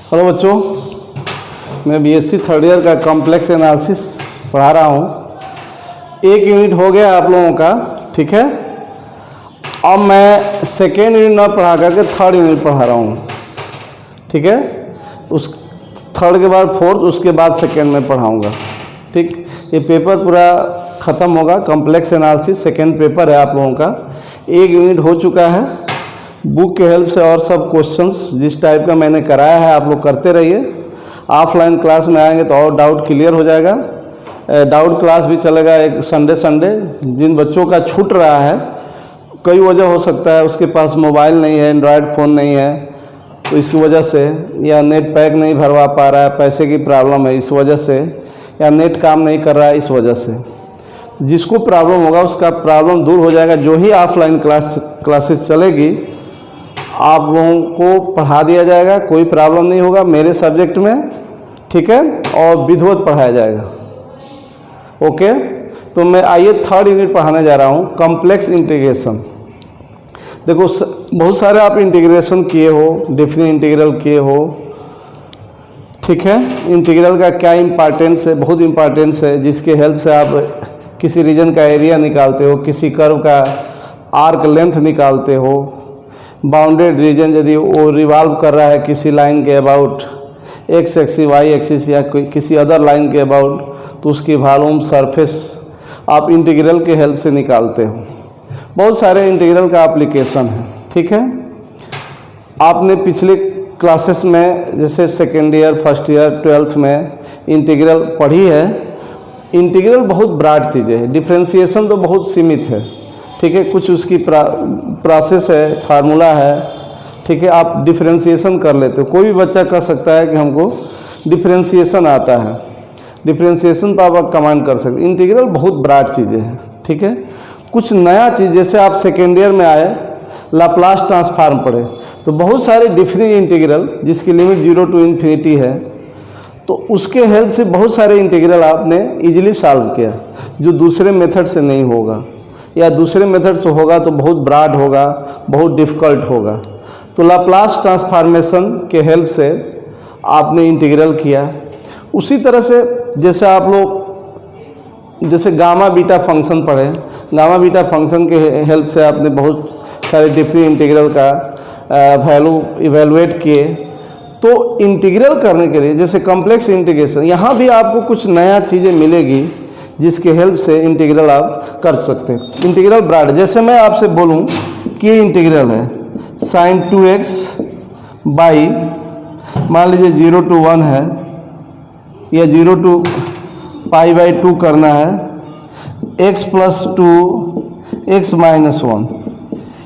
Hello बच्चों, मैं BSc third year का कॉम्प्लेक्स एनालिसिस पढ़ा रहा हूँ। एक यूनिट हो गया आप लोगों का, ठीक है। अब मैं सेकेंड यूनिट ना पढ़ा करके थर्ड यूनिट पढ़ा रहा हूँ, ठीक है। उस थर्ड के बाद फोर्थ, उसके बाद सेकेंड में पढ़ाऊँगा, ठीक। ये पेपर पूरा ख़त्म होगा। कॉम्प्लेक्स एनालिसिस सेकेंड पेपर है आप लोगों का। एक यूनिट हो चुका है। बुक के हेल्प से और सब क्वेश्चंस जिस टाइप का मैंने कराया है आप लोग करते रहिए। ऑफलाइन क्लास में आएंगे तो और डाउट क्लियर हो जाएगा। डाउट क्लास भी चलेगा एक संडे जिन बच्चों का छूट रहा है, कई वजह हो सकता है, उसके पास मोबाइल नहीं है, एंड्रॉयड फ़ोन नहीं है, तो इस वजह से, या नेट पैक नहीं भरवा पा रहा है, पैसे की प्रॉब्लम है इस वजह से, या नेट काम नहीं कर रहा है इस वजह से। जिसको प्रॉब्लम होगा उसका प्रॉब्लम दूर हो जाएगा। जो ही ऑफलाइन क्लासेस चलेगी आप लोगों को पढ़ा दिया जाएगा, कोई प्रॉब्लम नहीं होगा मेरे सब्जेक्ट में, ठीक है। और विधिवत पढ़ाया जाएगा, ओके। तो मैं आइए थर्ड यूनिट पढ़ाने जा रहा हूँ, कॉम्प्लेक्स इंटीग्रेशन। देखो बहुत सारे आप इंटीग्रेशन किए हो, डेफिनेट इंटीग्रल किए हो, ठीक है। इंटीग्रल का क्या इम्पॉर्टेंस है, बहुत इम्पॉर्टेंस है, जिसके हेल्प से आप किसी रीजन का एरिया निकालते हो, किसी कर्व का आर्क लेंथ निकालते हो। बाउंडेड रीजन यदि वो रिवॉल्व कर रहा है किसी लाइन के about, X axis Y axis या किसी अदर लाइन के अबाउट, तो उसकी वॉल्यूम सरफेस आप इंटीग्रल के हेल्प से निकालते हो। बहुत सारे इंटीग्रल का एप्लीकेशन है, ठीक है। आपने पिछले क्लासेस में जैसे second year, first year, twelfth में इंटीग्रल पढ़ी है। इंटीग्रल बहुत ब्रॉड चीज़ें है, डिफ्रेंशिएशन तो बहुत सीमित है, ठीक है। कुछ उसकी प्रोसेस है, फार्मूला है, ठीक है। आप डिफ्रेंशिएशन कर लेते हो। कोई भी बच्चा कर सकता है कि हमको डिफ्रेंशिएशन आता है, डिफ्रेंशिएशन पर आप कमांड कर सकते। इंटीग्रल बहुत ब्रॉड चीज़ें हैं, ठीक है। कुछ नया चीज़, जैसे आप सेकेंड ईयर में आए, लाप्लास ट्रांसफार्म पढ़े, तो बहुत सारे डिफरेंट इंटीग्रल जिसकी लिमिट 0 to इन्फिनिटी है, तो उसके हेल्प से बहुत सारे इंटीग्रल आपने इजीली सॉल्व किया, जो दूसरे मेथड से नहीं होगा, या दूसरे मेथड से होगा तो बहुत ब्रॉड होगा, बहुत डिफ़िकल्ट होगा। तो लाप्लास ट्रांसफॉर्मेशन के हेल्प से आपने इंटीग्रल किया। उसी तरह से जैसे आप लोग जैसे गामा बीटा फंक्शन पढ़े, गामा बीटा फंक्शन के हेल्प से आपने बहुत सारे डिफरेंट इंटीग्रल का वैल्यू इवेलुएट किए। तो इंटीग्रल करने के लिए जैसे कॉम्प्लेक्स इंटीग्रेशन, यहाँ भी आपको कुछ नया चीज़ें मिलेगी जिसके हेल्प से इंटीग्रल आप कर सकते हैं। इंटीग्रल ब्रॉड, जैसे मैं आपसे बोलूं कि ये इंटीग्रल है sin 2x बाई, मान लीजिए 0 to 1 है, या 0 to π/2 करना है, x + 2 x - 1।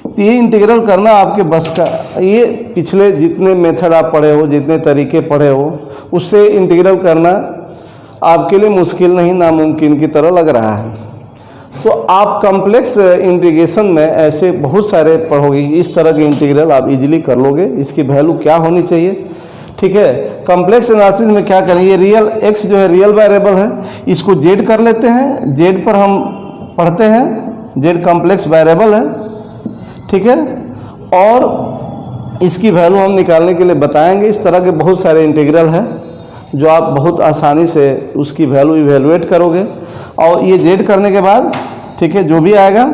तो ये इंटीग्रल करना आपके बस का। ये पिछले जितने मेथड आप पढ़े हो, जितने तरीके पढ़े हो, उससे इंटीग्रल करना आपके लिए मुश्किल नहीं, नामुमकिन की तरह लग रहा है। तो आप कॉम्प्लेक्स इंटीग्रेशन में ऐसे बहुत सारे पढ़ोगे, इस तरह के इंटीग्रल आप इजीली कर लोगे। इसकी वैल्यू क्या होनी चाहिए, ठीक है। कॉम्प्लेक्स एनालिसिस में क्या करेंगे, रियल एक्स जो है रियल वेरिएबल है, इसको जेड कर लेते हैं, जेड पर हम पढ़ते हैं, जेड कॉम्प्लेक्स वेरिएबल है, ठीक है। और इसकी वैल्यू हम निकालने के लिए बताएंगे। इस तरह के बहुत सारे इंटीग्रल है जो आप बहुत आसानी से उसकी वैल्यू इवेलुएट करोगे। और ये जेड करने के बाद, ठीक है, जो भी आएगा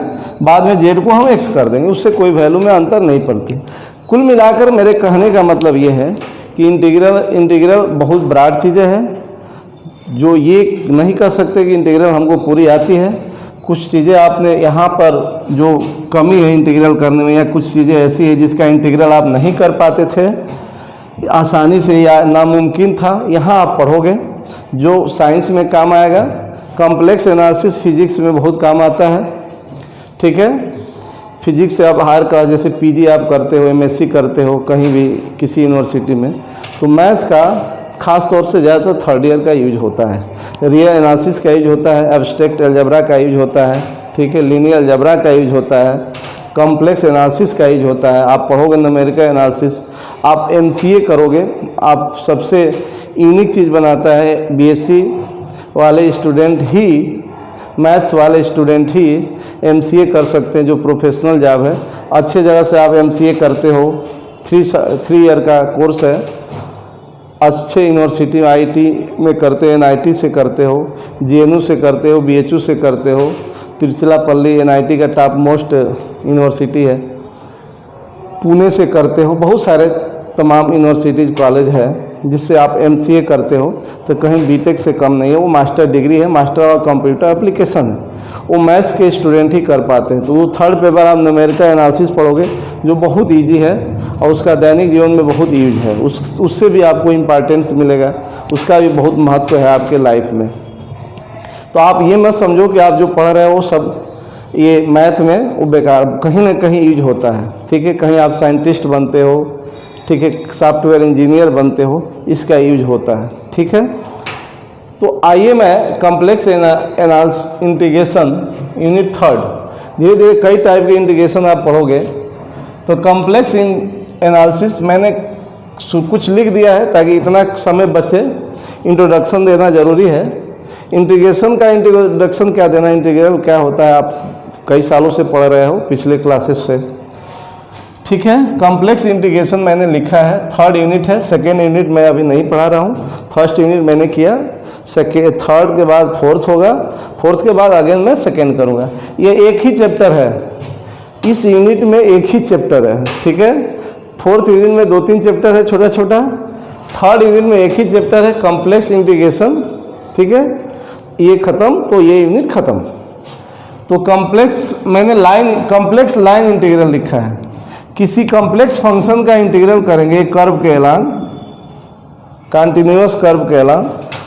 बाद में जेड को हम एक्स कर देंगे, उससे कोई वैल्यू में अंतर नहीं पड़ती। कुल मिलाकर मेरे कहने का मतलब ये है कि इंटीग्रल बहुत ब्रॉड चीज़ें हैं, जो ये नहीं कर सकते कि इंटीग्रल हमको पूरी आती है। कुछ चीज़ें आपने यहाँ पर जो कमी है इंटीग्रल करने में, या कुछ चीज़ें ऐसी है जिसका इंटीग्रल आप नहीं कर पाते थे आसानी से, या नामुमकिन था, यहाँ आप पढ़ोगे जो साइंस में काम आएगा। कॉम्प्लेक्स एनालिसिस फिजिक्स में बहुत काम आता है, ठीक है। फिजिक्स से आप हायर क्लास जैसे पीजी आप करते हो, एमएससी करते हो कहीं भी किसी यूनिवर्सिटी में, तो मैथ का ख़ास तौर से ज़्यादातर थर्ड ईयर का यूज होता है। रियल एनालिसिस का यूज होता है, एब्स्ट्रैक्ट अलजेब्रा का यूज होता है, ठीक है, लीनियर अलजेब्रा का यूज होता है, कॉम्प्लेक्स एनालिसिस का यूज होता है। आप पढ़ोगे न्यूमेरिकल एनालिसिस, आप एमसीए करोगे, आप सबसे यूनिक चीज़ बनाता है बीएससी वाले स्टूडेंट ही, मैथ्स वाले स्टूडेंट ही एमसीए कर सकते हैं, जो प्रोफेशनल जॉब है। अच्छे जगह से आप एमसीए करते हो, 3 ईयर का कोर्स है, अच्छे यूनिवर्सिटी आईआईटी में करते हो, एनआईटी से करते हो, जेएनयू से करते हो, बीएचयू से करते हो, तिरुचिरापल्ली एनआईटी का टॉप मोस्ट यूनिवर्सिटी है, पुणे से करते हो, बहुत सारे तमाम यूनिवर्सिटीज कॉलेज है जिससे आप एमसीए करते हो तो कहीं बीटेक से कम नहीं है। वो मास्टर डिग्री है, मास्टर ऑफ कंप्यूटर एप्लीकेशन है, वो मैथ्स के स्टूडेंट ही कर पाते हैं। तो वो थर्ड पेपर आप न्यूमेरिकल एनालिसिस पढ़ोगे जो बहुत इजी है और उसका दैनिक जीवन में बहुत यूज है, उससे भी आपको इम्पॉर्टेंस मिलेगा, उसका भी बहुत महत्व है आपके लाइफ में। तो आप ये मत समझो कि आप जो पढ़ रहे हो वो सब ये मैथ में वो बेकार, कहीं ना कहीं यूज होता है, ठीक है। कहीं आप साइंटिस्ट बनते हो, ठीक है, सॉफ्टवेयर इंजीनियर बनते हो, इसका यूज होता है, ठीक है। तो आइए मैं कॉम्प्लेक्स इंटीग्रेशन यूनिट थर्ड, धीरे धीरे कई टाइप के इंटीग्रेशन आप पढ़ोगे। तो कॉम्प्लेक्स एनालिसिस मैंने कुछ लिख दिया है ताकि इतना समय बचे, इंट्रोडक्शन देना ज़रूरी है। इंटीग्रेशन का इंट्रोडक्शन क्या देना, इंटीग्रल क्या होता है, आप कई सालों से पढ़ रहे हो पिछले क्लासेस से, ठीक है। कॉम्प्लेक्स इंटीग्रेशन मैंने लिखा है, थर्ड यूनिट है, सेकेंड यूनिट मैं अभी नहीं पढ़ा रहा हूँ। फर्स्ट यूनिट मैंने किया, थर्ड के बाद फोर्थ होगा, फोर्थ के बाद अगेन मैं सेकेंड करूँगा। ये एक ही चैप्टर है, इस यूनिट में एक ही चैप्टर है, ठीक है। फोर्थ यूनिट में 2-3 चैप्टर है छोटा छोटा, थर्ड यूनिट में एक ही चैप्टर है कॉम्प्लेक्स इंटीग्रेशन, ठीक है। ये ख़त्म तो ये यूनिट ख़त्म। तो मैंने कॉम्प्लेक्स लाइन इंटीग्रल लिखा है। किसी कॉम्प्लेक्स फंक्शन का इंटीग्रल करेंगे कर्व के एलान, कंटिन्यूअस कर्व के एलान,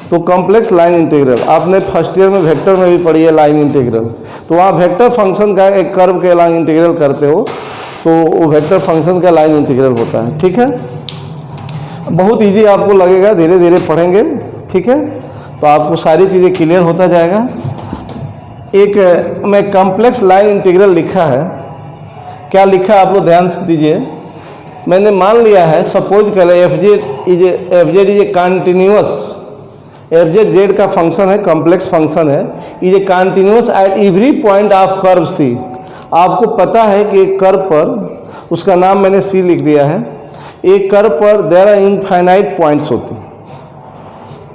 तो कॉम्प्लेक्स लाइन इंटीग्रल आपने फर्स्ट ईयर में वेक्टर में भी पढ़ी है लाइन इंटीग्रल। तो वहाँ वेक्टर फंक्शन का एक कर्व के एलान इंटीग्रल करते हो तो वो वेक्टर फंक्शन का लाइन इंटीग्रल होता है, ठीक है। बहुत इजी आपको लगेगा, धीरे धीरे पढ़ेंगे, ठीक है, तो आपको सारी चीज़ें क्लियर होता जाएगा। एक मैं कॉम्प्लेक्स लाइन इंटीग्रल लिखा है, क्या लिखा है आप लोग ध्यान से दीजिए। मैंने मान लिया है, सपोज करें F Z is a continuous, F Z का फंक्शन है, कॉम्प्लेक्स फंक्शन है, is a continuous at every point of curve C. आपको पता है कि एक कर्व पर, उसका नाम मैंने सी लिख दिया है, एक कर्व पर देयर आर इनफाइनाइट पॉइंट्स होती है,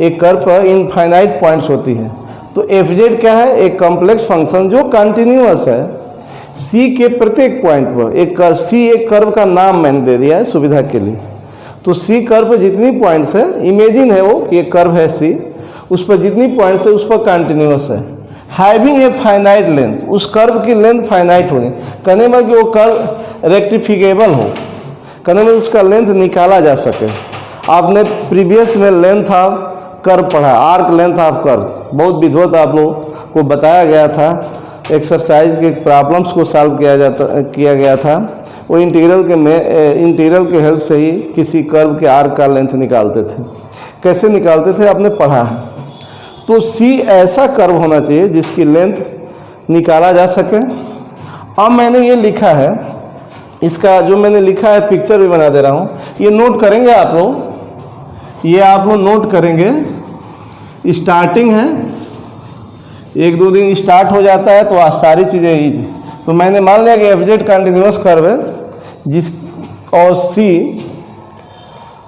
एक कर्व पर इनफाइनाइट पॉइंट्स होती है। तो एफ जेड क्या है, एक कॉम्प्लेक्स फंक्शन जो कंटिन्यूअस है सी के प्रत्येक पॉइंट पर। एक कर्व सी, एक कर्व का नाम मैंने दे दिया है सुविधा के लिए। तो सी कर्व पर जितनी पॉइंट्स है, इमेजिन है वो कि एक कर्व है सी, उस पर जितनी पॉइंट्स है उस पर कंटिन्यूअस है, हैविंग ए फाइनाइट लेंथ, उस कर्व की लेंथ फाइनाइट होनी, कहने में कि वो कर्व रेक्टिफिकेबल हो, कहने में उसका लेंथ निकाला जा सके। आपने प्रीवियस में लेंथ ऑफ कर्व पढ़ा, आर्क लेंथ ऑफ कर्व, बहुत विधिवत आप लोगों को बताया गया था, एक्सरसाइज के प्रॉब्लम्स को सॉल्व किया गया था। वो इंटीग्रल के हेल्प से ही किसी कर्व के आर्क का लेंथ निकालते थे। कैसे निकालते थे आपने पढ़ा है। तो सी ऐसा कर्व होना चाहिए जिसकी लेंथ निकाला जा सके। अब मैंने ये लिखा है, इसका जो मैंने लिखा है पिक्चर भी बना दे रहा हूँ, ये नोट करेंगे आप लोग, ये आप लोग नोट करेंगे। स्टार्टिंग है, 1-2 दिन स्टार्ट हो जाता है तो आज सारी चीज़ें ईजी। तो मैंने मान लिया कि एफ जेड कंटिन्यूअस कर्व है जिस, और सी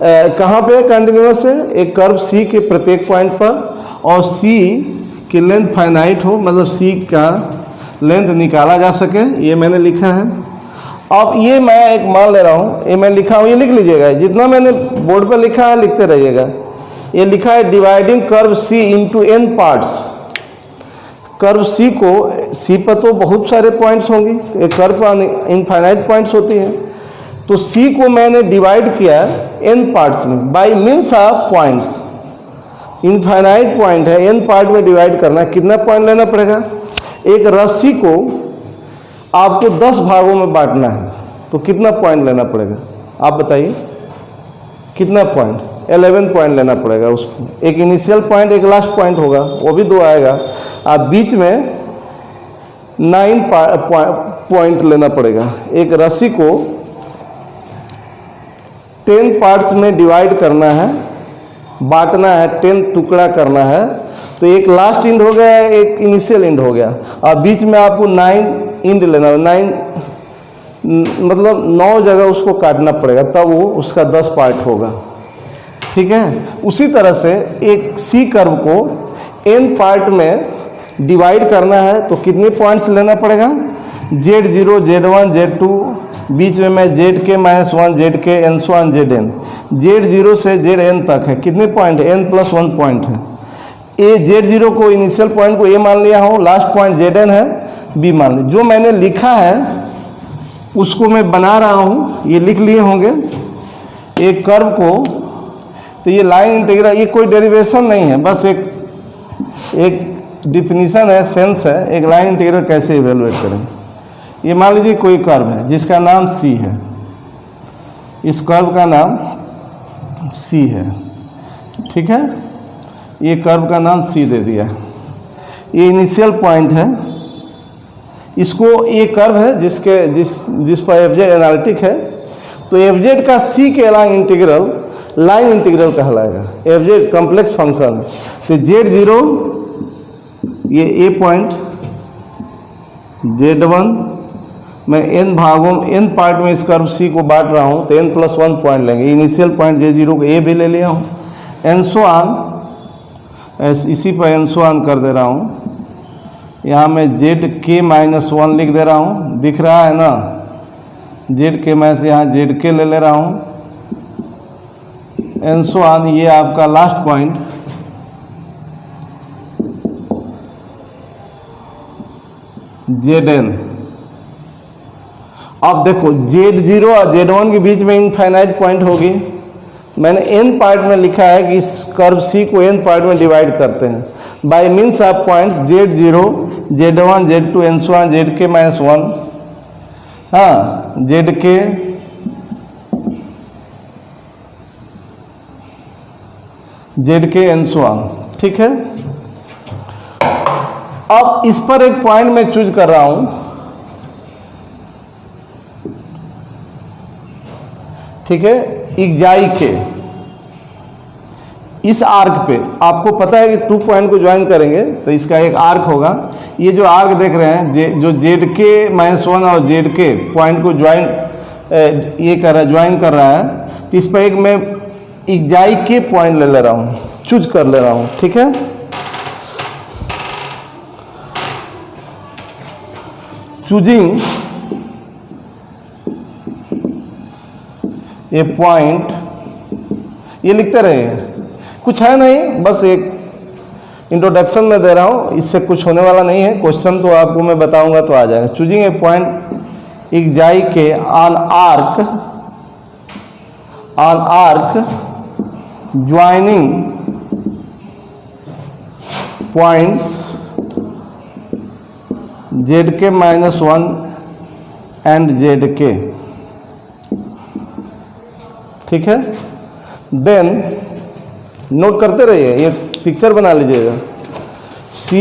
कहाँ पे कंटिन्यूअस है, एक कर्व सी के प्रत्येक पॉइंट पर, और सी की लेंथ फाइनाइट हो, मतलब सी का लेंथ निकाला जा सके, ये मैंने लिखा है। अब ये मैं एक मान ले रहा हूँ, ये मैं लिखा हूँ, ये लिख लीजिएगा, जितना मैंने बोर्ड पर लिखा है लिखते रहिएगा। ये लिखा है डिवाइडिंग कर्व सी इनटू n पार्ट्स। कर्व सी को, सी पर तो बहुत सारे पॉइंट्स होंगे, एक कर्व पर इनफाइनाइट पॉइंट्स होती हैं, तो सी को मैंने डिवाइड किया n पार्ट्स में bye means of points. Infinite point है, n पार्ट में डिवाइड करना, कितना पॉइंट लेना पड़ेगा। एक रस्सी को आपको 10 भागों में बांटना है तो कितना पॉइंट लेना पड़ेगा, आप बताइए कितना पॉइंट। 11 पॉइंट लेना पड़ेगा उसको, एक इनिशियल पॉइंट एक लास्ट पॉइंट होगा, वो भी 2 आएगा। आप बीच में 9 पॉइंट लेना पड़ेगा। एक रस्सी को 10 पार्ट्स में डिवाइड करना है, बांटना है, 10 टुकड़ा करना है, तो एक लास्ट इंड हो गया, एक इनिशियल इंड हो गया, और बीच में आपको 9 इंड लेना है। 9 मतलब 9 जगह उसको काटना पड़ेगा, तब वो उसका 10 पार्ट होगा, ठीक है। उसी तरह से एक सी कर्व को n पार्ट में डिवाइड करना है तो कितने पॉइंट्स लेना पड़ेगा, Z0, Z1, Z2, बीच में मैं ZK -1, ZK n so on Zn, Z0 से Zn तक है, कितने पॉइंट, n+1 पॉइंट है। ए Z0 को इनिशियल पॉइंट को A मान लिया हूँ, लास्ट पॉइंट Zn है B मान लिया। जो मैंने लिखा है उसको मैं बना रहा हूँ, ये लिख लिए होंगे एक कर्व को। तो ये लाइन इंटीग्रल, ये कोई डेरिवेशन नहीं है, बस एक डिफिनीशन है, सेंस है, एक लाइन इंटीग्रल कैसे इवेलुएट करें। ये मान लीजिए कोई कर्व है जिसका नाम C है, इस कर्व का नाम C है, ठीक है। ये कर्व का नाम C दे दिया, ये इनिशियल पॉइंट है। इसको, ये कर्व है जिस पर FZ एनालिटिक है, तो FZ का C के अलांग इंटीग्रल लाइन इंटीग्रल कहलाएगा। FZ कॉम्प्लेक्स फंक्शन है, तो Z0 ये A पॉइंट, Z1 मैं n भागों n पार्ट में इस कर्व C को बांट रहा हूँ तो n+1 पॉइंट लेंगे। इनिशियल पॉइंट Z0 को A भी ले लिया हूँ, n सो ऑन, इसी पर n सो ऑन कर दे रहा हूँ। यहाँ मैं ZK -1 लिख दे रहा हूँ, दिख रहा है ना, ZK मैं से यहाँ ZK ले रहा हूँ, n सो ऑन। ये आपका लास्ट पॉइंट Zn। अब देखो Z0 और Z1 के बीच में इनफाइनाइट पॉइंट होगी। मैंने n पार्ट में लिखा है कि इस कर्व C को n पार्ट में डिवाइड करते हैं bye means of points Z0, Z1, Z2 and so on, ZK -1, हाँ ZK, ZK and so on, ठीक है। अब इस पर एक पॉइंट मैं चूज कर रहा हूं, ठीक है, इक्जाई के इस आर्क पे। आपको पता है कि 2 पॉइंट को ज्वाइन करेंगे तो इसका एक आर्क होगा। ये जो आर्क देख रहे हैं, जो ZK -1 और ZK पॉइंट को ज्वाइन ज्वाइन कर रहा है, तो इस पर एक मैं इक्जाई के पॉइंट ले रहा हूँ, चूज कर ले रहा हूँ, ठीक है। चूजिंग ए पॉइंट, ये लिखते रहे, कुछ है नहीं, बस एक इंट्रोडक्शन में दे रहा हूँ, इससे कुछ होने वाला नहीं है। क्वेश्चन तो आपको मैं बताऊंगा तो आ जाएगा। चूजिंग ए पॉइंट इक्जाई के on arc joining points ZK -1 and ZK, ठीक है। देन नोट करते रहिए, ये पिक्चर बना लीजिएगा। C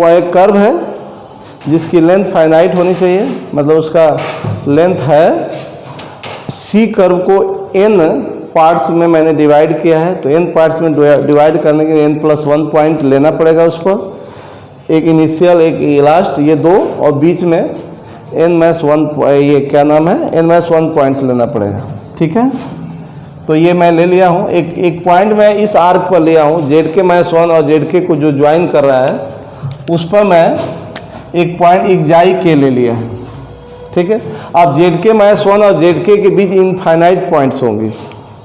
एक कर्व है जिसकी लेंथ फाइनाइट होनी चाहिए, मतलब उसका लेंथ है। C कर्व को n पार्ट्स में मैंने डिवाइड किया है, तो n पार्ट्स में डिवाइड करने के लिए n+1 पॉइंट लेना पड़ेगा उस पर, एक इनिशियल एक लास्ट, ये 2, और बीच में n-1, ये क्या नाम है, n-1 पॉइंट्स लेना पड़ेगा, ठीक है। तो ये मैं ले लिया हूँ, एक पॉइंट मैं इस आर्क पर लिया हूँ, ZK -1 और ZK को जो ज्वाइन कर रहा है उस पर मैं एक पॉइंट इक्जाई के ले लिया है, ठीक है। अब ZK -1 और ZK के बीच इनफाइनाइट पॉइंट्स होंगी,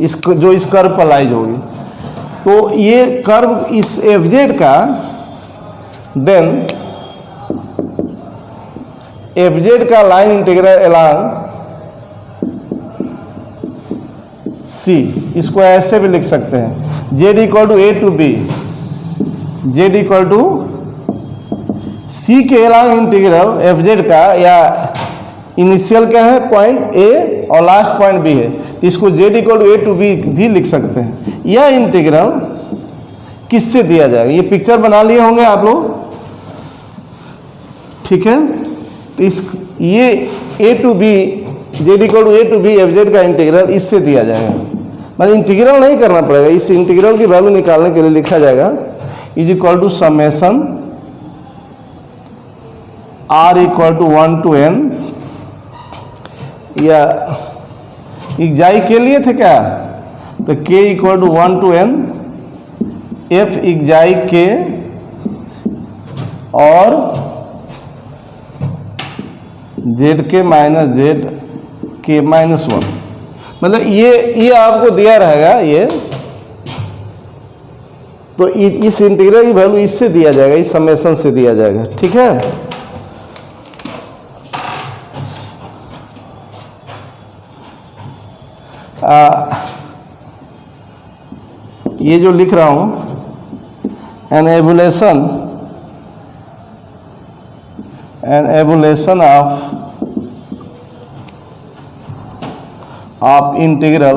जो इस कर्व पर लाइज होगी। तो ये कर्व इस FZ का, देन FZ का लाइन इंटीग्रल अलोंग C, इसको ऐसे भी लिख सकते हैं, Z = A to B, Z = C के अलोंग इंटीग्रल FZ का, या इनिशियल क्या है पॉइंट A और लास्ट पॉइंट B है, तो इसको Z = A to B भी लिख सकते हैं। यह इंटीग्रल किससे दिया जाएगा, ये पिक्चर बना लिए होंगे आप लोग, ठीक है। तो ये A to B, Z = A to B FZ का इंटीग्रल इससे दिया जाएगा, मतलब इंटीग्रल नहीं करना पड़ेगा, इस इंटीग्रल की वैल्यू निकालने के लिए लिखा जाएगा = समेशन R = 1 to n, या इक्जाई के लिए थे क्या, तो k equal to 1 to n f xi k और जेड के माइनस जेड के माइनस 1, मतलब ये आपको दिया रहेगा ये, तो इस इंटीग्रल की वैल्यू इससे दिया जाएगा, इस समेशन से दिया जाएगा, ठीक है। ये जो लिख रहा हूं N evolution of integral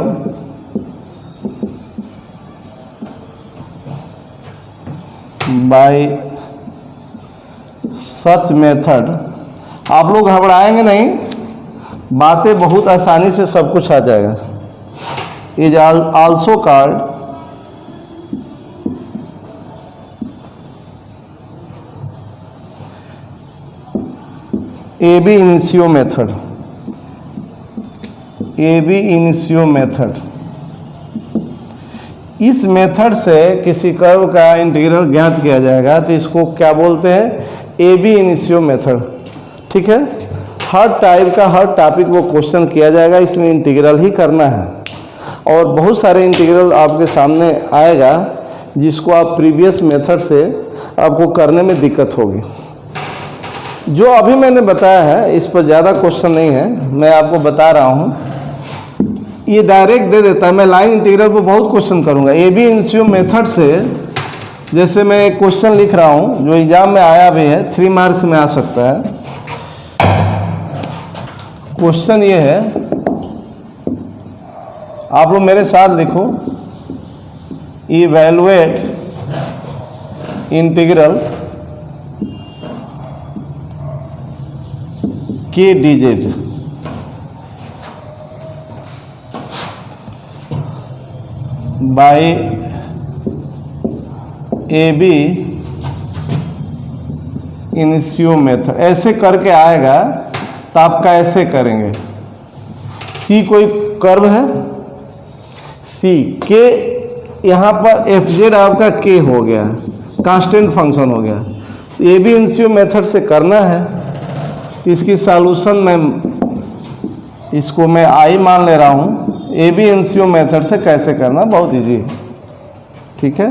by such method. आप लोग घबराएंगे नहीं, बातें बहुत आसानी से सब कुछ आ जाएगा। Is also called AB initio method. AB initio method, इस मेथड से किसी कर्व का इंटीग्रल ज्ञात किया जाएगा, तो इसको क्या बोलते हैं? AB इनिशियो मेथड, ठीक है। हर टाइप का हर टॉपिक वो क्वेश्चन किया जाएगा, इसमें इंटीग्रल ही करना है, और बहुत सारे इंटीग्रल आपके सामने आएगा जिसको आप प्रीवियस मेथड से आपको करने में दिक्कत होगी। जो अभी मैंने बताया है इस पर ज़्यादा क्वेश्चन नहीं है, मैं आपको बता रहा हूँ, ये डायरेक्ट दे देता है। मैं लाइन इंटीग्रल पर बहुत क्वेश्चन करूँगा। AB इनिशियो मेथड से जैसे मैं एक क्वेश्चन लिख रहा हूँ जो एग्जाम में आया भी है, 3 मार्क्स में आ सकता है। क्वेश्चन ये है, आप लोग मेरे साथ लिखो, इवैल्यूएट इंटीग्रल के dz by AB initio method. ऐसे करके आएगा तो आप कैसे करेंगे? C कोई कर्व है, C के यहाँ पर fz आपका k हो गया, कांस्टेंट फंक्शन हो गया। AB इनिशियो मेथड से करना है, तो इसकी सॉल्यूशन में इसको मैं I मान ले रहा हूँ। AB इनिशियो मेथड से कैसे करना, बहुत इजी है, ठीक है।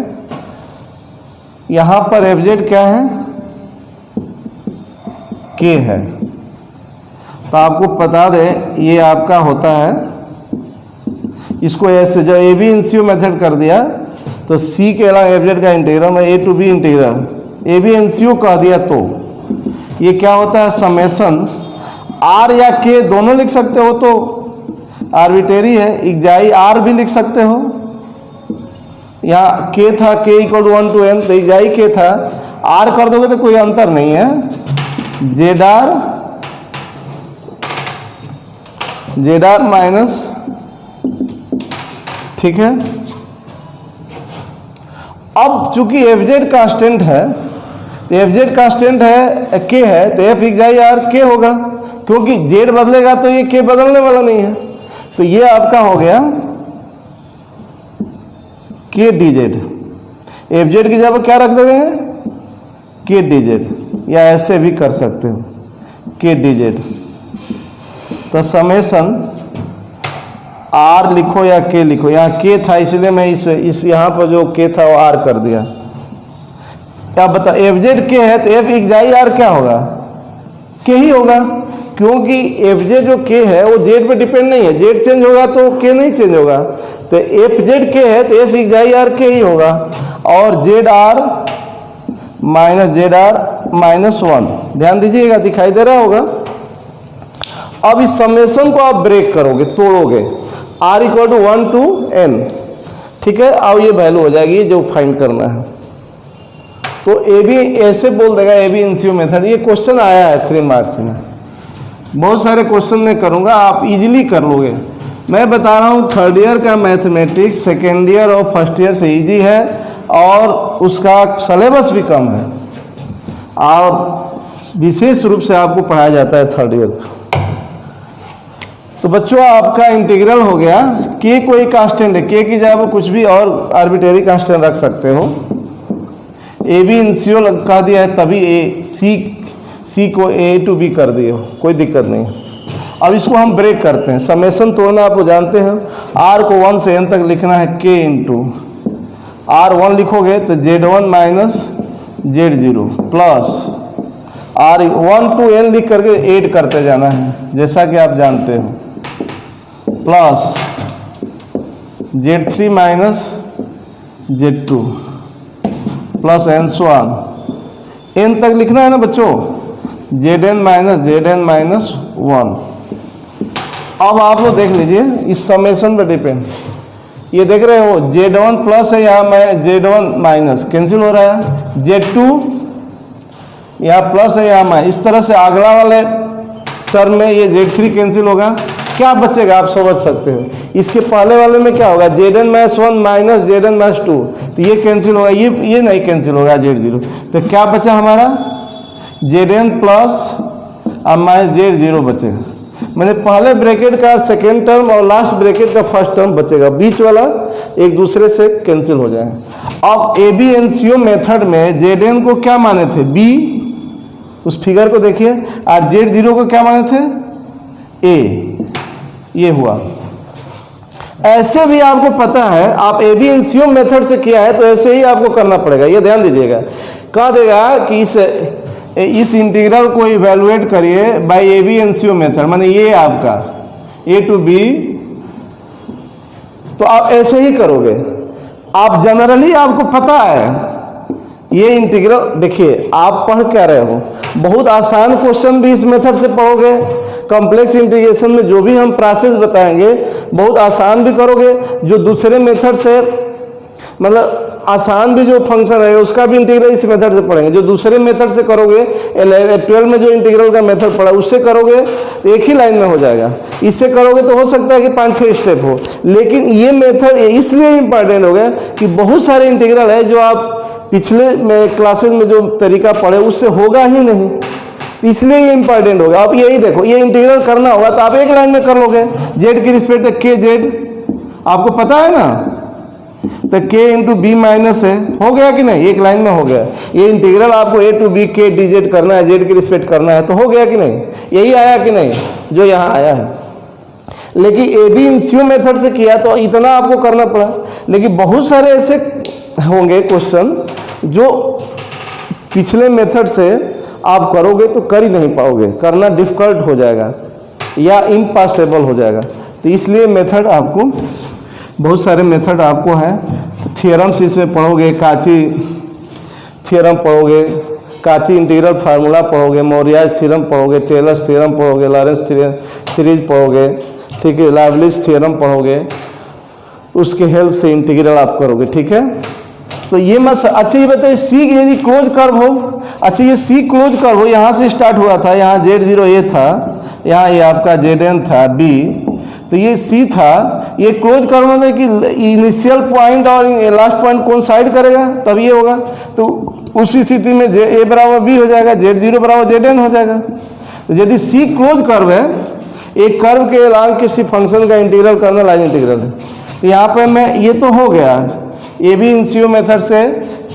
यहाँ पर fz क्या है? k है, तो आपको बता दें ये आपका होता है, इसको ऐसे जब AB इनिशियो मेथड कर दिया तो C के अलावा fz का इंटीग्रल में A to B integral AB initio कह दिया, तो ये क्या होता है? समेशन R या K दोनों लिख सकते हो, तो आर्बिट्रेरी है। इक्जाई R भी लिख सकते हो, यहाँ K था, K equal to 1 to n, तो इक्जाई K था, R कर दोगे तो कोई अंतर नहीं है। ZR माइनस, ठीक है। अब चूंकि fz कांस्टेंट है, तो fz कांस्टेंट है, k है, तो f इक्जाई r k होगा, क्योंकि z बदलेगा तो ये k बदलने वाला नहीं है। तो ये आपका हो गया k dz। fz की जगह क्या रख देंगे? k dz, या ऐसे भी कर सकते हो k dz। तो समेशन r लिखो या k लिखो, यहाँ k था इसलिए मैं इस यहाँ पर जो k था वो r कर दिया। अब बता, fz k है तो f इक्जाई r क्या होगा? k ही होगा, क्योंकि fz जो k है वो z पे डिपेंड नहीं है, z चेंज होगा तो k नहीं चेंज होगा। तो fz k है तो f इक्जाई r k ही होगा, और zr माइनस 1, ध्यान दीजिएगा, दिखाई दे रहा होगा। अब इस समेशन को आप ब्रेक करोगे, तोड़ोगे, r equal to 1 to n, ठीक है। अब ये वैल्यू हो जाएगी जो फाइंड करना है, तो AB ऐसे बोल देगा, AB इनिशियो मेथड। ये क्वेश्चन आया है 3 मार्क्स में, बहुत सारे क्वेश्चन मैं करूँगा, आप इजीली कर लोगे। मैं बता रहा हूँ थर्ड ईयर का मैथमेटिक्स सेकेंड ईयर और फर्स्ट ईयर से इजी है, और उसका सिलेबस भी कम है, और विशेष रूप से आपको पढ़ाया जाता है थर्ड ईयर। तो बच्चों आपका इंटीग्रल हो गया, के कोई कांस्टेंट है, के की जगह पर कुछ भी और आर्बिट्रेरी कांस्टेंट रख सकते हो। ए बी एनसीओ कह दिया है तभी ए सी को ए टू बी कर दिए हो, कोई दिक्कत नहीं। अब इसको हम ब्रेक करते हैं, समेशन तोड़ना आप जानते हो। आर को 1 से n तक लिखना है के इंटू आर 1 लिखोगे तो Z1 minus Z0 plus R 1 to n लिख करके ऐड करते जाना है जैसा कि आप जानते हो, plus Z3 minus Z2 plus and so on, n तक लिखना है ना बच्चों, Zn माइनस 1। अब आप लोग देख लीजिए इस समेशन पर डिपेंड, ये देख रहे हो Z1 प्लस है यहाँ Z1 माइनस कैंसिल हो रहा है, Z2 यहाँ प्लस है यहाँ माइनस, इस तरह से अगला वाले टर्म में ये Z3 कैंसिल होगा, क्या बचेगा आप समझ सकते हो। इसके पहले वाले में क्या होगा, Zn minus 1 minus Zn minus 2, तो ये कैंसिल होगा, ये नहीं कैंसिल होगा Z0, तो क्या बचा हमारा Zn प्लस अब माइनस Z0 बचेगा। मैंने पहले ब्रैकेट का सेकेंड टर्म और लास्ट ब्रैकेट का फर्स्ट टर्म बचेगा, बीच वाला एक दूसरे से कैंसिल हो जाएगा। अब A B N C O method में Zn को क्या माने थे B, उस फिगर को देखिए, और Z0 को क्या माने थे A, ये हुआ। ऐसे भी आपको पता है, आप A B N C O method से किया है तो ऐसे ही आपको करना पड़ेगा, ये ध्यान दीजिएगा। कह देगा कि इस इंटीग्रल को इवेलुएट करिए by A B N C O method, माने ये आपका ए टू बी, तो आप ऐसे ही करोगे। आप जनरली आपको पता है ये इंटीग्रल, देखिए आप पढ़ क्या रहे हो, बहुत आसान क्वेश्चन भी इस मेथड से पढ़ोगे, कॉम्प्लेक्स इंटीग्रेशन में जो भी हम प्रोसेस बताएंगे बहुत आसान भी करोगे, जो दूसरे मेथड से मतलब आसान भी जो फंक्शन है उसका भी इंटीग्रल इस मेथड से पढ़ेंगे, जो दूसरे मेथड से करोगे 12 में जो इंटीग्रल का मेथड पढ़ा उससे करोगे तो एक ही लाइन में हो जाएगा, इससे करोगे तो हो सकता है कि 5-6 स्टेप हो। लेकिन ये मेथड इसलिए इंपॉर्टेंट हो गया कि बहुत सारे इंटीग्रल है जो आप पिछले में क्लासेस में जो तरीका पढ़े उससे होगा ही नहीं, इसलिए ये इंपॉर्टेंट होगा। आप यही देखो, ये इंटीग्रल करना होगा तो आप एक लाइन में कर लोगे, जेड की रिस्पेक्ट के जेड आपको पता है ना, तो k इंटू बी माइनस है, हो गया कि नहीं, एक लाइन में हो गया। ये इंटीग्रल आपको a टू बी के डी जेड करना है, जेड की रिस्पेक्ट करना है, तो हो गया कि नहीं, यही आया कि नहीं जो यहाँ आया है। लेकिन ए बी इन सी मेथड से किया तो इतना आपको करना पड़ा, लेकिन बहुत सारे ऐसे होंगे क्वेश्चन जो पिछले मेथड से आप करोगे तो कर ही नहीं पाओगे, करना डिफिकल्ट हो जाएगा या इम्पॉसिबल हो जाएगा। तो इसलिए मेथड आपको, बहुत सारे मेथड आपको हैं। थियरम्स इसमें पढ़ोगे, काची थियरम पढ़ोगे, काची इंटीग्रल फार्मूला पढ़ोगे, मोरियाज थ्योरम पढ़ोगे, टेलर्स थ्योरम पढ़ोगे, लॉरेंस सीरीज पढ़ोगे, ठीक है, लाइवलिज थ्योरम पढ़ोगे, उसके हेल्प से इंटीग्रल आप करोगे, ठीक है। तो ये मत, अच्छा ये बताइए सी यदि क्लोज कर्व हो, अच्छा ये सी क्लोज कर्व हो, यहाँ से स्टार्ट हुआ था, यहाँ Z0 A था, यहाँ ये आपका Zn था B, तो ये C था, ये क्लोज कर्व मतलब कि इनिशियल पॉइंट और लास्ट पॉइंट कौन साइड करेगा तब ये होगा, तो उस स्थिति में A बराबर B हो जाएगा, Z0 बराबर Zn हो जाएगा। तो यदि C क्लोज कर्व है, एक कर्व के अलॉन्ग किसी फंक्शन का इंटीग्रल करना लाइन इंटीग्रल है, तो यहाँ पे मैं ये तो हो गया ए बी इन सी मेथड से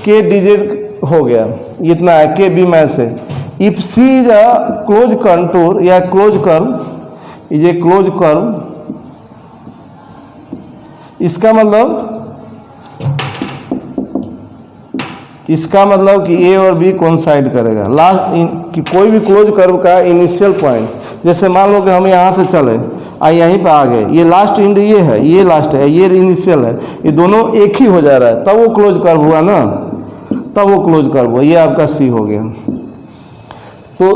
के डी जेड हो गया, इतना है के बी मैथ से। If C is a close contour या क्लोज कर्व, ये क्लोज कर्व, इसका मतलब कि ए और बी कोइंसाइड करेगा लास्ट कि कोई भी क्लोज कर्व का इनिशियल पॉइंट, जैसे मान लो कि हम यहाँ से चले यहीं पे आ गए, ये लास्ट इंड ये है, ये लास्ट है, ये इनिशियल है, ये दोनों एक ही हो जा रहा है, तब वो क्लोज कर्व हुआ ना, तब वो क्लोज कर्व हुआ, ये आपका सी हो गया। तो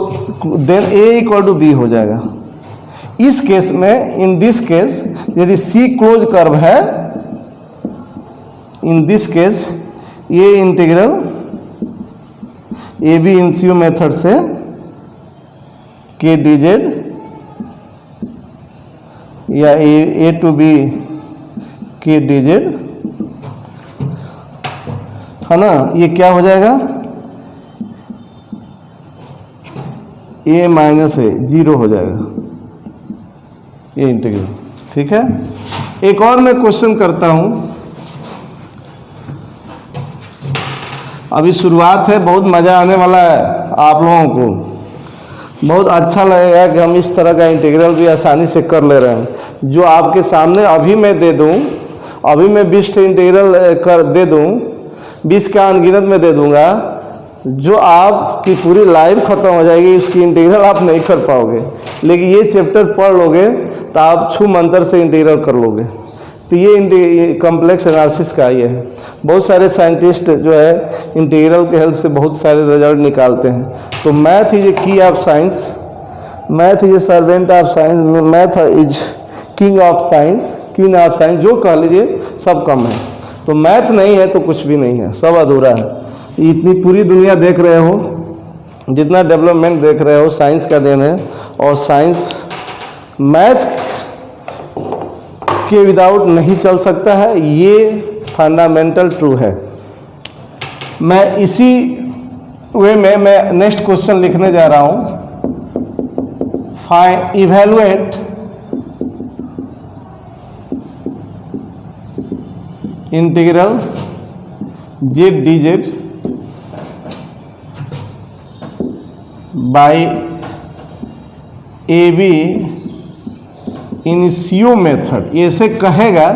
then A equal to B हो जाएगा। इस केस में, इन दिस केस यदि सी क्लोज कर्व है, इन दिस केस ये integral A B in C method से के डी जेड या ए टू बी के डी जेड है ना, ये क्या हो जाएगा, ए माइनस ए 0 हो जाएगा। ये इंटीग्रल, ठीक है। एक और मैं क्वेश्चन करता हूं, अभी शुरुआत है, बहुत मज़ा आने वाला है आप लोगों को, बहुत अच्छा लगेगा कि हम इस तरह का इंटीग्रल भी आसानी से कर ले रहे हैं। जो आपके सामने अभी मैं दे दूं, अभी मैं 20 इंटीग्रल कर दे दूं, 20 का अनगिनत में दे दूंगा, जो आपकी पूरी लाइफ ख़त्म हो जाएगी, उसकी इंटीग्रल आप नहीं कर पाओगे। लेकिन ये चैप्टर पढ़ लोगे तो आप छू मंतर से इंटीग्रल कर लोगे। तो ये कॉम्प्लेक्स एनालिसिस का ये है। बहुत सारे साइंटिस्ट जो है इंटीग्रल के हेल्प से बहुत सारे रिजल्ट निकालते हैं। तो मैथ इज ए की of science, math is a servant of science, math is king of science, queen of science, जो कह लीजिए, सब कम है। तो मैथ नहीं है तो कुछ भी नहीं है, सब अधूरा है। इतनी पूरी दुनिया देख रहे हो, जितना डेवलपमेंट देख रहे हो, साइंस का देन है। और साइंस मैथ के विदाउट नहीं चल सकता है, ये फंडामेंटल ट्रू है। मैं इसी वे में मैं नेक्स्ट क्वेश्चन लिखने जा रहा हूं। Evaluate integral Z D Z by A B initio method. ये ऐसे कहेगा,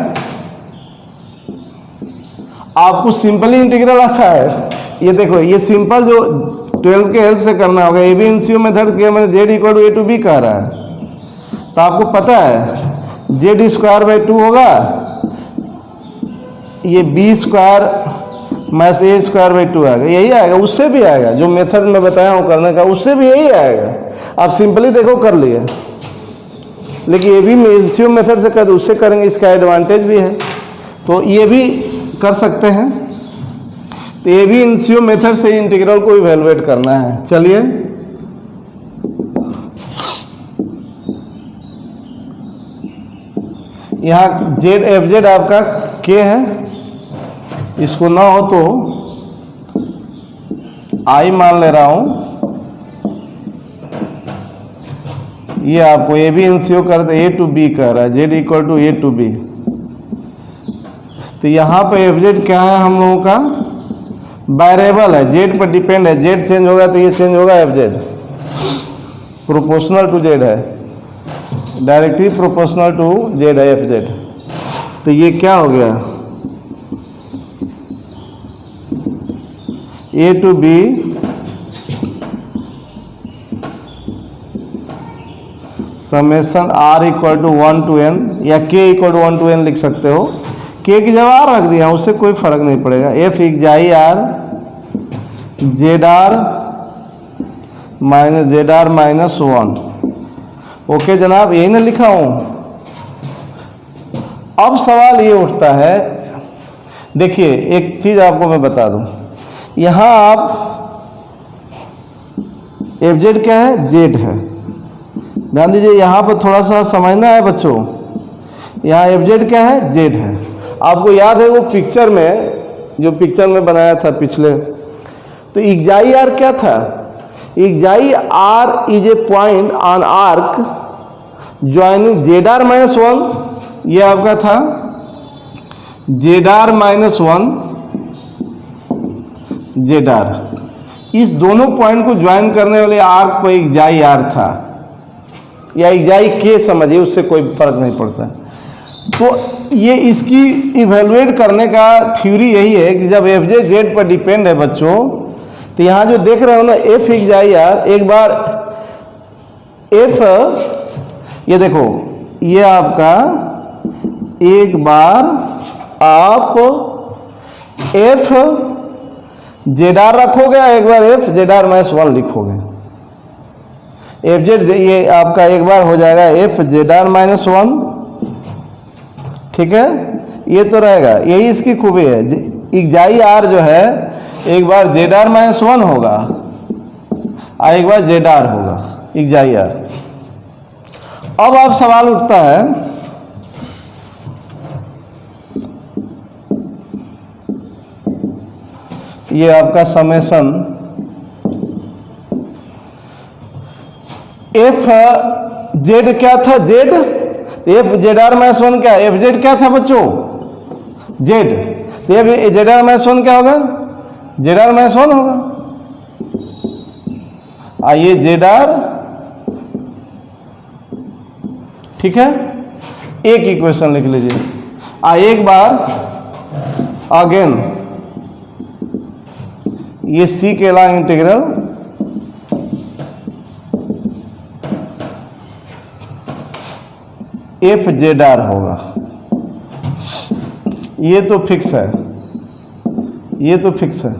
आपको सिंपली इंटीग्रल आता है। ये देखो, ये सिंपल जो 12 के हेल्प से करना होगा। ए बी इनिशियो मेथड के मैंने Z equal to A to B कह रहा है, तो आपको पता है जेड स्क्वायर बाई 2 होगा, ये B square minus A square by 2 आएगा, यही आएगा। उससे भी आएगा, जो मेथड मैं बताया हूँ करने का, उससे भी यही आएगा। आप सिंपली देखो कर लिए, लेकिन ये भी इनिशियो मेथड से कर, उससे करेंगे, इसका एडवांटेज भी है। तो ये भी कर सकते हैं। तो ये भी इनिशियो मेथड से इंटीग्रल को इवैल्यूएट करना है। चलिए, यहाँ जेड एफ जेड आपका के है, इसको ना हो तो आई मान ले रहा हूं। ये आपको ए बी एनसीओ कर दे, ए टू बी कह रहा है, Z equal to A to B. तो यहाँ पे एफ जेड क्या है हम लोगों का, वेरिएबल है, जेड पर डिपेंड है। जेड चेंज होगा तो ये चेंज होगा, F Z proportional to Z है, डायरेक्टली प्रोपोर्शनल टू जेड है एफ जेड। तो ये क्या हो गया, A to B summation R equal to 1 to n, या के इक्वल टू 1 to n लिख सकते हो। के की जगह आर रख दिया, उससे कोई फर्क नहीं पड़ेगा। F xi R Z R minus 1। Okay जनाब, यही ना लिखा हूं। अब सवाल ये उठता है, देखिए एक चीज आपको मैं बता दूं, यहां आप एफ जेड क्या है, जेड है। ध्यान दीजिए, यहाँ पर थोड़ा सा समझना है बच्चों। यहाँ एफ जेड क्या है, जेड है। आपको याद है वो पिक्चर में, जो पिक्चर में बनाया था पिछले, तो इक्जाई आर क्या था, xi R is a point on arc joining Z R minus 1। ये आपका था Z R minus 1 Z R. इस दोनों पॉइंट को ज्वाइन करने वाले आर्क पर इक्जाई आर था, या इक्जाई के समझिए, उससे कोई फर्क नहीं पड़ता। तो ये इसकी इवेलुएट करने का थ्योरी यही है कि जब एफ जे जेड पर डिपेंड है बच्चों, तो यहाँ जो देख रहे हो ना एफ इक्जाई आर, एक बार एफ, ये देखो ये आपका, एक बार आप एफ जेड आर रखोगे, एक बार एफ जेड आर माइनस 1 लिखोगे। एफ जेड ये आपका एक बार हो जाएगा एफ जेड आर माइनस 1, ठीक है, ये तो रहेगा। यही इसकी खूबी है, इक्जाई आर जो है एक बार जेड आर माइनस 1 होगा और एक बार जेड आर होगा, इक्जाई आर। अब आप सवाल उठता है, ये आपका समेशन एफ जेड क्या था, Z, F Z R minus one क्या, एफ जेड क्या था बच्चों, जेड, तो ये जेड आर माइनस वन क्या होगा, जेड आर माइनस वन होगा। आइए जेड आर, ठीक है, एक इक्वेशन लिख लीजिए। एक बार अगेन ये सी के along integral F Z R होगा, ये तो फिक्स है, ये तो फिक्स है।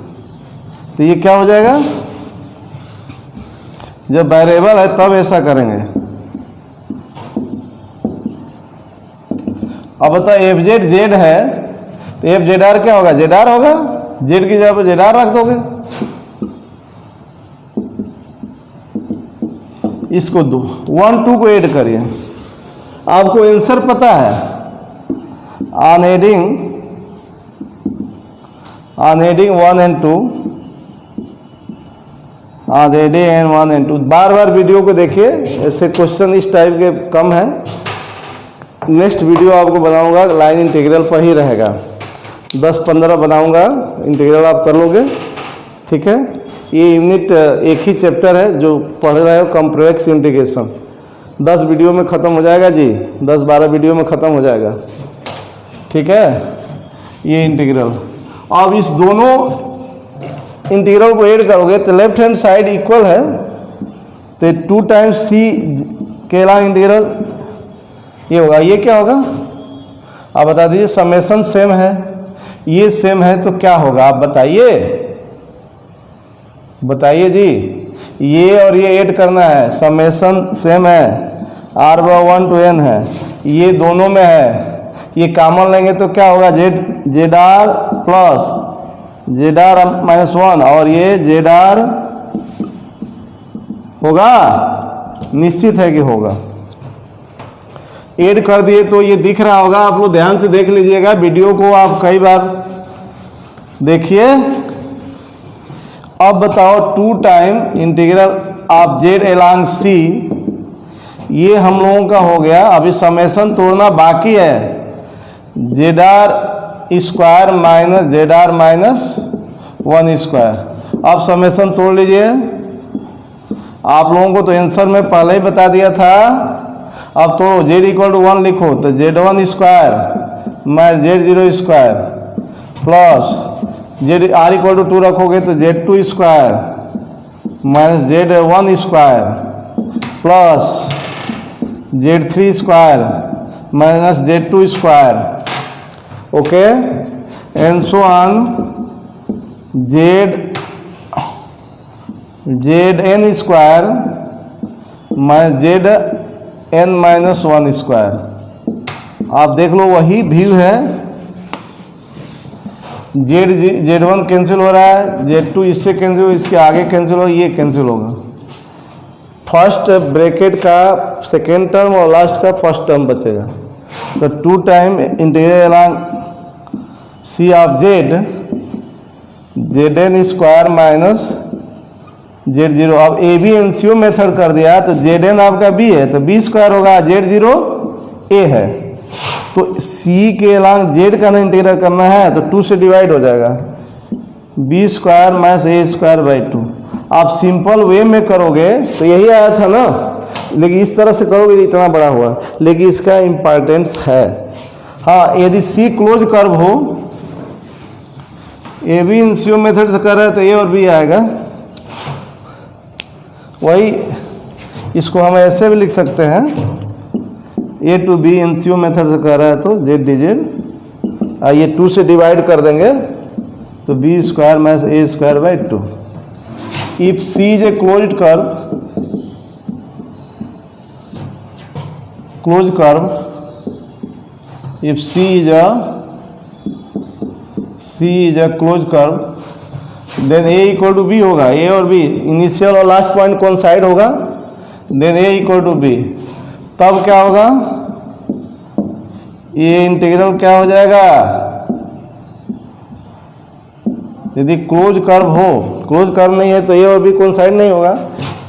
तो ये क्या हो जाएगा, जब वेरिएबल है तब ऐसा करेंगे। अब बताओ एफ जेड जेड है तो एफ जेड आर क्या होगा, जेड आर होगा, जेड की जगह पर जेड आर रख दोगे। इसको दो 1 2 को ऐड करिए, आपको आंसर पता है। On adding 1 and 2, on adding 1 and 2, bar bar video को देखिए, ऐसे क्वेश्चन इस टाइप के कम है। नेक्स्ट वीडियो आपको बनाऊंगा लाइन इंटीग्रल पर ही रहेगा, 10-15 बनाऊंगा, इंटीग्रल आप कर लोगे, ठीक है। ये यूनिट एक ही चैप्टर है जो पढ़ रहे हो, कॉम्प्लेक्स इंटीग्रेशन, 10 वीडियो में ख़त्म हो जाएगा जी, 10-12 वीडियो में ख़त्म हो जाएगा, ठीक है। ये इंटीग्रल, अब इस दोनों इंटीग्रल को ऐड करोगे तो लेफ्ट हैंड साइड इक्वल है, तो 2 टाइम्स सी के अलोंग इंटीग्रल ये होगा, ये क्या होगा आप बता दीजिए। समेशन सेम है, ये सेम है, तो क्या होगा आप बताइए, बताइए जी। ये और ये ऐड करना है, समेशन सेम है, r/1 to n है, ये दोनों में है, ये कॉमन लेंगे तो क्या होगा, Z R plus Z R minus 1, और ये जेड आर होगा, निश्चित है कि होगा। ऐड कर दिए तो ये दिख रहा होगा, आप लोग ध्यान से देख लीजिएगा, वीडियो को आप कई बार देखिए। अब बताओ 2 time integral of Z along C, ये हम लोगों का हो गया। अभी समेशन तोड़ना बाकी है, Z R square minus Z R minus 1 square. अब समेशन तोड़ लीजिए, आप लोगों को तो आंसर में पहले ही बता दिया था। अब तो जेड इक्वल टू 1 लिखो, तो Z 1 square minus Z 0 square plus Z R equal to 2 रखोगे तो Z 2 square minus Z 1 square plus Z 3 square minus Z 2 square, okay, and so on Z N square minus Z N minus 1 square. आप देख लो वही view है, Z 1 cancel हो रहा है, Z 2 इससे कैंसिल हो, इसके आगे कैंसिल हो, ये कैंसिल होगा। फर्स्ट ब्रैकेट का सेकेंड टर्म और लास्ट का फर्स्ट टर्म बचेगा। तो 2 time integral along C of Z N square minus Z 0। अब ए बी एनसीओ मेथड कर दिया तो जेड एन आपका बी है, तो बी स्क्वायर होगा, जेड 0 ए है, तो सी के अलोंग जेड का ना इंटीग्रल करना है तो 2 से डिवाइड हो जाएगा, B square minus A square by 2। आप सिंपल वे में करोगे तो यही आया था ना, लेकिन इस तरह से करोगे तो इतना बड़ा हुआ, लेकिन इसका इम्पोर्टेंस है। हाँ, यदि सी क्लोज कर्व हो, ए बी एनसीओ मेथड से कर रहे हैं तो ए और बी आएगा, वही इसको हम ऐसे भी लिख सकते हैं, ए टू बी एनसीओ मेथड से कर रहा है तो जेड डी जेड, ये 2 से डिवाइड कर देंगे तो B square minus A square by 2। If C is a closed curve, if C is a close curve, then A equal to B होगा, ए और बी इनिशियल और लास्ट पॉइंट कौन side होगा, देन ए इक्वल टू बी, तब क्या होगा, ये इंटीग्रल क्या हो जाएगा, यदि क्लोज कर्व हो, क्लोज कर्व नहीं है तो ए और बी कौन साइड नहीं होगा,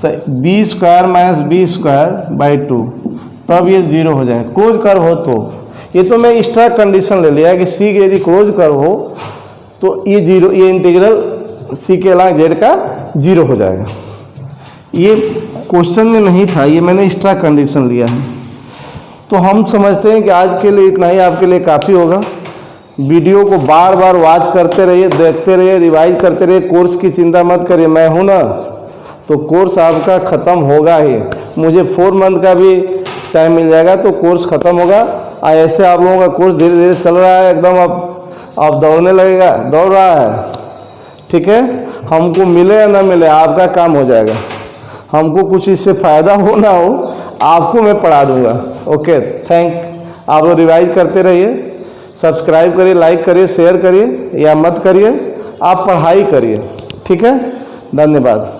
तो B square minus B square by 2, तब ये 0 हो जाएगा। क्लोज कर्व हो तो ये तो मैं एक्स्ट्रा कंडीशन ले लिया कि सी के यदि क्लोज कर्व हो तो ये 0, ये इंटीग्रल सी के अलॉन्ग जेड का 0 हो जाएगा। ये क्वेश्चन में नहीं था, ये मैंने एक्स्ट्रा कंडीशन लिया है। तो हम समझते हैं कि आज के लिए इतना ही आपके लिए काफ़ी होगा। वीडियो को बार बार वॉच करते रहिए, देखते रहिए, रिवाइज करते रहिए। कोर्स की चिंता मत करिए, मैं हूँ ना, तो कोर्स आपका ख़त्म होगा ही। मुझे 4 मंथ का भी टाइम मिल जाएगा तो कोर्स ख़त्म होगा। ऐसे आप लोगों का कोर्स धीरे धीरे चल रहा है एकदम। अब दौड़ने लगेगा, दौड़ रहा है, ठीक है। हमको मिले या ना मिले आपका काम हो जाएगा। हमको कुछ इससे फ़ायदा हो ना हो, आपको मैं पढ़ा दूंगा। ओके, आप लोग रिवाइज करते रहिए, सब्सक्राइब करिए, लाइक करिए, शेयर करिए या मत करिए, आप पढ़ाई करिए, ठीक है। धन्यवाद।